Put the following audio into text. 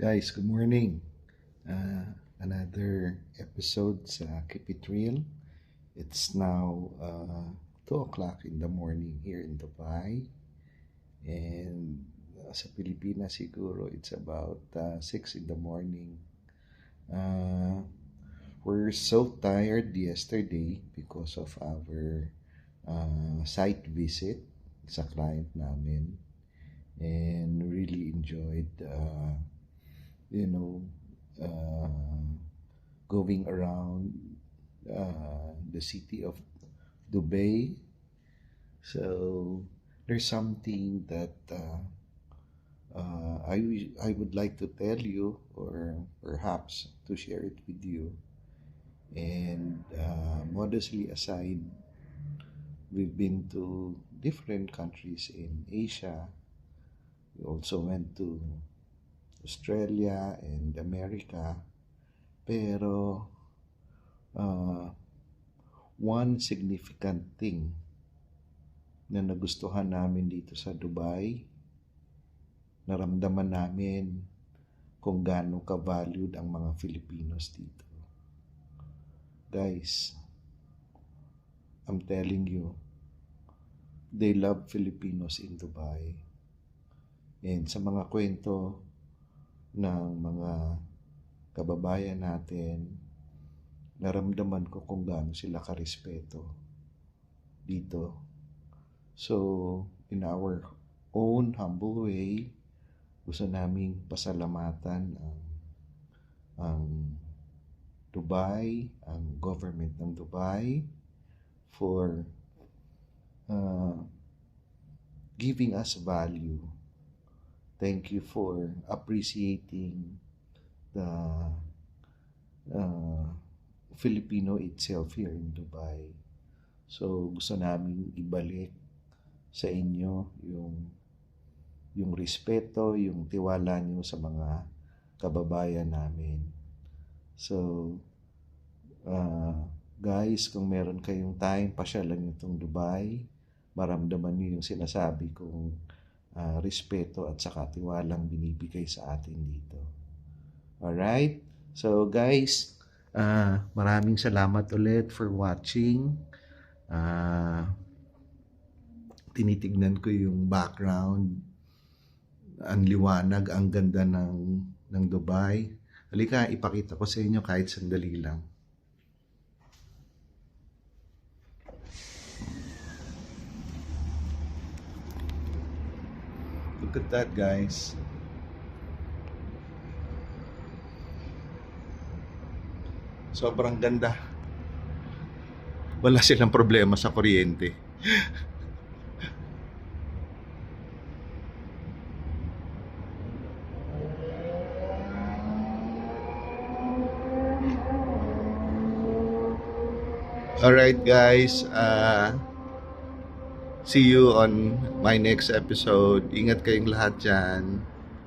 Guys, good morning. Another episode sa Keep It Real. It's now 2 o'clock in the morning here in Dubai. And sa Pilipinas siguro it's about 6 in the morning. We're so tired yesterday because of our site visit sa client namin. And really enjoyed going around the city of Dubai. So there's something that I would like to tell you, or perhaps to share it with you. And modestly aside, we've been to different countries in Asia. We also went to Australia and America. Pero one significant thing na nagustuhan namin dito sa Dubai, naramdaman namin kung gaano ka-valued ang mga Filipinos dito. Guys, I'm telling you, they love Filipinos in Dubai. And sa mga kwento ng mga kababayan natin, naramdaman ko kung gaano sila karespeto dito. So, in our own humble way, gusto naming pasalamatan ang Dubai, ang government ng Dubai for giving us value. Thank you for appreciating the Filipino itself here in Dubai. So gusto namin ibalik sa inyo yung respeto, yung tiwala nyo sa mga kababayan namin. So guys, kung meron kayong time, pasyalan nyo itong Dubai, maramdaman nyo yung sinasabi kong respeto at saka tiwalang binibigay sa atin dito. Alright? So guys, maraming salamat ulit for watching. Tinitignan ko yung background. Ang liwanag, ang ganda ng Dubai. Halika, ipakita ko sa inyo kahit sandali lang. Look at that, guys. Sobrang ganda. Wala silang problema sa kuryente. Alright, guys. See you on my next episode. Ingat kayong lahat dyan.